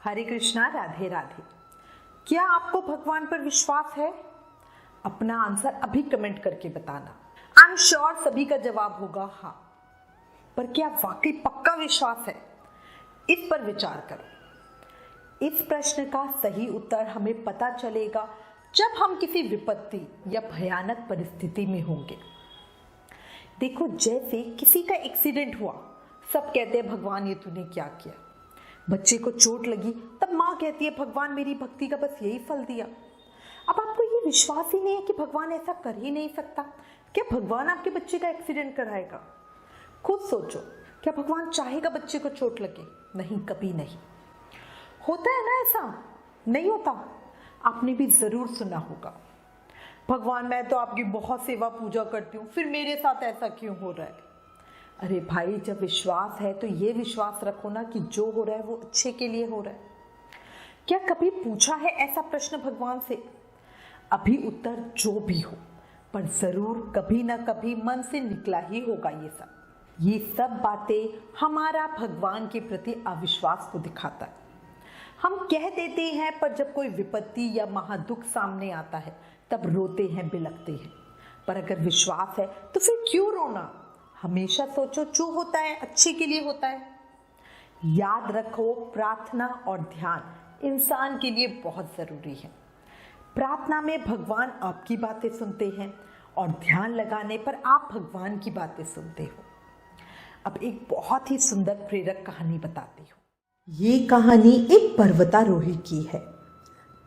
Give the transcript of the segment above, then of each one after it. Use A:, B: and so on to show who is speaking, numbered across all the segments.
A: हरे कृष्णा, राधे राधे। क्या आपको भगवान पर विश्वास है? अपना आंसर अभी कमेंट करके बताना। आई एम श्योर सभी का जवाब होगा हाँ। पर क्या वाकई पक्का विश्वास है? इस पर विचार करो। इस प्रश्न का सही उत्तर हमें पता चलेगा जब हम किसी विपत्ति या भयानक परिस्थिति में होंगे। देखो, जैसे किसी का एक्सीडेंट हुआ, सब कहते हैं भगवान ये तूने क्या किया। बच्चे को चोट लगी, तब माँ कहती है भगवान मेरी भक्ति का बस यही फल दिया। अब आपको ये विश्वास ही नहीं है कि भगवान ऐसा कर ही नहीं सकता। क्या भगवान आपके बच्चे का एक्सीडेंट कराएगा? खुद सोचो, क्या भगवान चाहेगा बच्चे को चोट लगे? नहीं, कभी नहीं। होता है ना ऐसा? नहीं होता। आपने भी जरूर सुना होगा, भगवान मैं तो आपकी बहुत सेवा पूजा करती हूँ, फिर मेरे साथ ऐसा क्यों हो रहा है? अरे भाई, जब विश्वास है तो ये विश्वास रखो ना कि जो हो रहा है वो अच्छे के लिए हो रहा है। क्या कभी पूछा है ऐसा प्रश्न भगवान से? अभी उत्तर जो भी हो, पर जरूर कभी ना कभी मन से निकला ही होगा ये सब बातें हमारा भगवान के प्रति अविश्वास को दिखाता है। हम कह देते हैं, पर जब कोई विपत्ति या महादुख सामने आता है तब रोते हैं, बिलखते हैं। पर अगर विश्वास है तो फिर क्यों रोना? हमेशा सोचो जो होता है अच्छे के लिए होता है। याद रखो, प्रार्थना और ध्यान इंसान के लिए बहुत जरूरी है। प्रार्थना में भगवान आपकी बातें सुनते हैं और ध्यान लगाने पर आप भगवान की बातें सुनते हो। अब एक बहुत ही सुंदर प्रेरक कहानी बताती हूँ।
B: ये कहानी एक पर्वतारोही की है।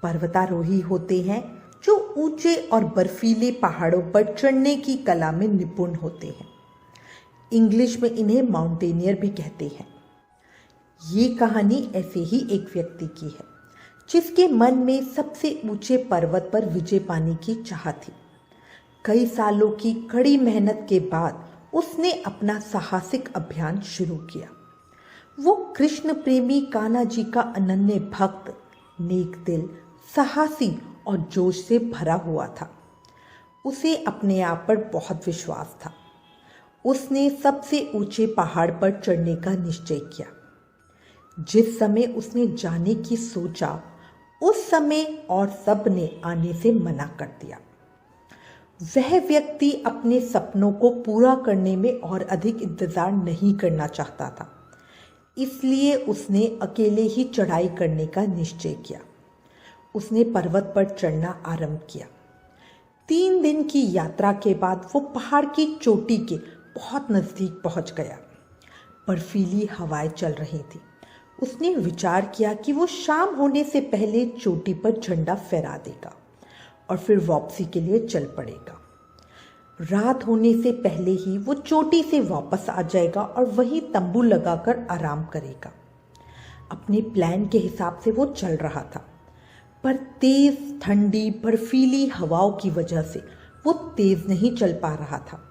B: पर्वतारोही होते हैं जो ऊंचे और बर्फीले पहाड़ों पर चढ़ने की कला में निपुण होते हैं। इंग्लिश में इन्हें माउंटेनियर भी कहते हैं। ये कहानी ऐसे ही एक व्यक्ति की है जिसके मन में सबसे ऊंचे पर्वत पर विजय पाने की चाह थी। कई सालों की कड़ी मेहनत के बाद उसने अपना साहसिक अभियान शुरू किया। वो कृष्ण प्रेमी कान्हा जी का अनन्य भक्त, नेक दिल, साहसी और जोश से भरा हुआ था। उसे अपने आप पर बहुत विश्वास था। उसने सबसे ऊंचे पहाड़ पर चढ़ने का निश्चय किया। जिस समय उसने जाने की सोचा, उस समय और सब ने आने से मना कर दिया। वह व्यक्ति अपने सपनों को पूरा करने में और अधिक इंतजार नहीं करना चाहता था, इसलिए उसने अकेले ही चढ़ाई करने का निश्चय किया। उसने पर्वत पर चढ़ना आरंभ किया। 3 दिन की यात्रा के बाद वो पहाड़ की चोटी के बहुत नजदीक पहुंच गया। बर्फीली हवाएं चल रही थी। उसने विचार किया कि वो शाम होने से पहले चोटी पर झंडा फहरा देगा और फिर वापसी के लिए चल पड़ेगा। रात होने से पहले ही वो चोटी से वापस आ जाएगा और वहीं तंबू लगाकर आराम करेगा। अपने प्लान के हिसाब से वो चल रहा था, पर तेज ठंडी बर्फीली हवाओं की वजह से वो तेज नहीं चल पा रहा था।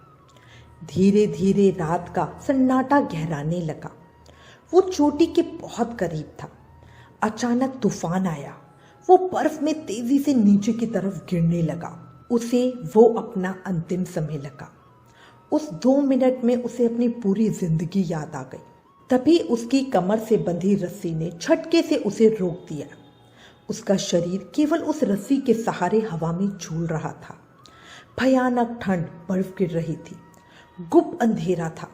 B: धीरे धीरे रात का सन्नाटा गहराने लगा। वो चोटी के बहुत करीब था। अचानक तूफान आया। वो बर्फ में तेजी से नीचे की तरफ गिरने लगा। उसे वो अपना अंतिम समय लगा। उस 2 मिनट में उसे अपनी पूरी जिंदगी याद आ गई। तभी उसकी कमर से बंधी रस्सी ने झटके से उसे रोक दिया। उसका शरीर केवल उस रस्सी के सहारे हवा में झूल रहा था। भयानक ठंड, बर्फ गिर रही थी। गुप्त अंधेरा था।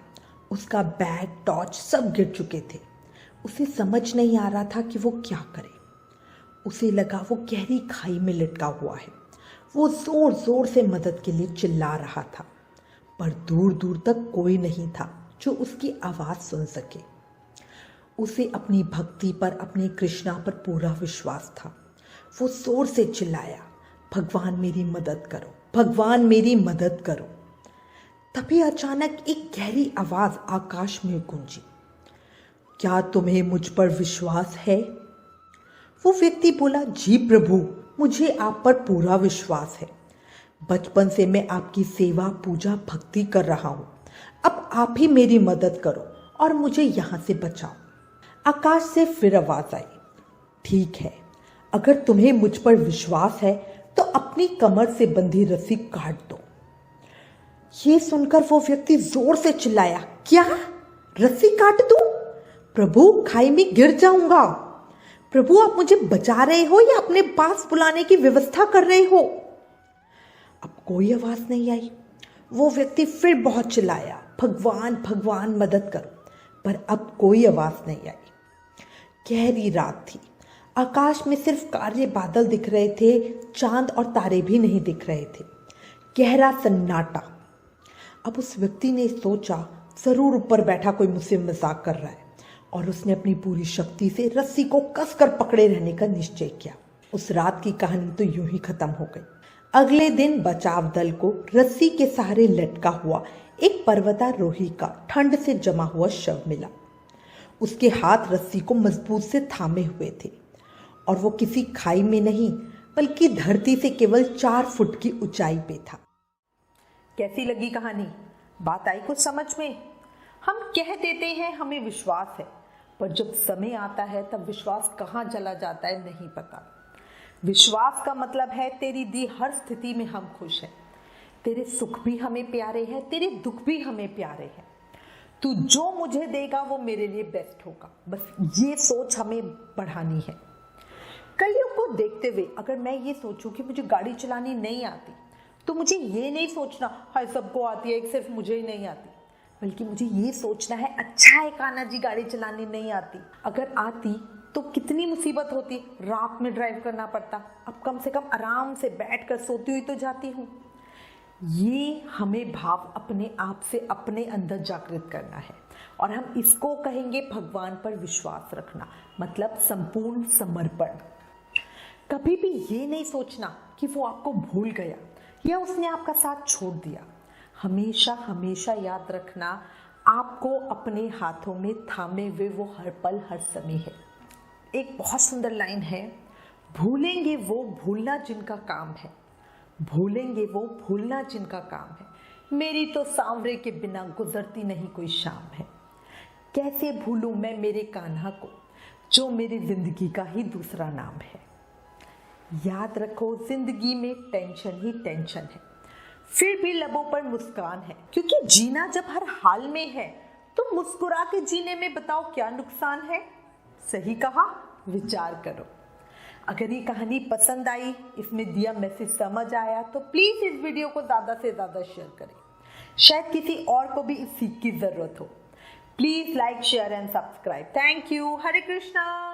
B: उसका बैग, टॉर्च सब गिर चुके थे। उसे समझ नहीं आ रहा था कि वो क्या करे। उसे लगा वो गहरी खाई में लटका हुआ है। वो जोर जोर से मदद के लिए चिल्ला रहा था, पर दूर दूर तक कोई नहीं था जो उसकी आवाज़ सुन सके। उसे अपनी भक्ति पर, अपने कृष्णा पर पूरा विश्वास था। वो जोर से चिल्लाया, भगवान मेरी मदद करो, भगवान मेरी मदद करो। तभी अचानक एक गहरी आवाज आकाश में गूंजी, क्या तुम्हें मुझ पर विश्वास है? वो व्यक्ति बोला, जी प्रभु, मुझे आप पर पूरा विश्वास है। बचपन से मैं आपकी सेवा, पूजा, भक्ति कर रहा हूँ। अब आप ही मेरी मदद करो और मुझे यहाँ से बचाओ। आकाश से फिर आवाज आई, ठीक है, अगर तुम्हें मुझ पर विश्वास है तो अपनी कमर से बंधी रस्सी काट दो। ये सुनकर वो व्यक्ति जोर से चिल्लाया, क्या? रस्सी काट दूं? प्रभु, खाई में गिर जाऊंगा। प्रभु आप मुझे बचा रहे हो या अपने पास बुलाने की व्यवस्था कर रहे हो? अब कोई आवाज नहीं आई। वो व्यक्ति फिर बहुत चिल्लाया, भगवान भगवान मदद करो, पर अब कोई आवाज नहीं आई। गहरी रात थी, आकाश में सिर्फ काले बादल दिख रहे थे, चांद और तारे भी नहीं दिख रहे थे। गहरा सन्नाटा। अब उस व्यक्ति ने सोचा जरूर ऊपर बैठा कोई मुझसे मजाक कर रहा है, और उसने अपनी पूरी शक्ति से रस्सी को कसकर पकड़े रहने का निश्चय किया। उस रात की कहानी तो यूं ही खत्म हो गई। अगले दिन बचाव दल को रस्सी के सहारे लटका हुआ एक पर्वतारोही का ठंड से जमा हुआ शव मिला। उसके हाथ रस्सी को मजबूत से थामे हुए थे, और वो किसी खाई में नहीं बल्कि धरती से केवल 4 फुट की ऊंचाई पे था।
A: कैसी लगी कहानी? बात आई कुछ समझ में? हम कह देते हैं हमें विश्वास है, पर जब समय आता है तब विश्वास कहाँ चला जाता है नहीं पता। विश्वास का मतलब है तेरी दी हर स्थिति में हम खुश हैं, तेरे सुख भी हमें प्यारे हैं, तेरे दुख भी हमें प्यारे हैं। तू जो मुझे देगा वो मेरे लिए बेस्ट होगा, बस ये सोच हमें बढ़ानी है। कलियुग को देखते हुए अगर मैं ये सोचूं कि मुझे गाड़ी चलानी नहीं आती, तो मुझे ये नहीं सोचना हाय सबको आती है एक सिर्फ मुझे ही नहीं आती, बल्कि मुझे ये सोचना है अच्छा है कान्हा जी गाड़ी चलानी नहीं आती, अगर आती तो कितनी मुसीबत होती, रात में ड्राइव करना पड़ता, अब कम से कम आराम से बैठकर सोती हुई तो जाती हूँ। ये हमें भाव अपने आप से अपने अंदर जागृत करना है, और हम इसको कहेंगे भगवान पर विश्वास रखना, मतलब संपूर्ण समर्पण। कभी भी ये नहीं सोचना कि वो आपको भूल गया या उसने आपका साथ छोड़ दिया। हमेशा हमेशा याद रखना आपको अपने हाथों में थामे हुए वो हर पल हर समय है। एक बहुत सुंदर लाइन है, भूलेंगे वो भूलना जिनका काम है, भूलेंगे वो भूलना जिनका काम है, मेरी तो सांवरे के बिना गुजरती नहीं कोई शाम है। कैसे भूलूं मैं मेरे कान्हा को जो मेरी जिंदगी का ही दूसरा नाम है। याद रखो जिंदगी में टेंशन ही टेंशन है, फिर भी लबों पर मुस्कान है, क्योंकि जीना जब हर हाल में है तो मुस्कुरा के जीने में बताओ क्या नुकसान है। सही कहा, विचार करो। अगर ये कहानी पसंद आई, इसमें दिया मैसेज समझ आया, तो प्लीज इस वीडियो को ज्यादा से ज्यादा शेयर करें, शायद किसी और को भी इस सीख की जरूरत हो। Please like share and subscribe. Thank you. Hare Krishna.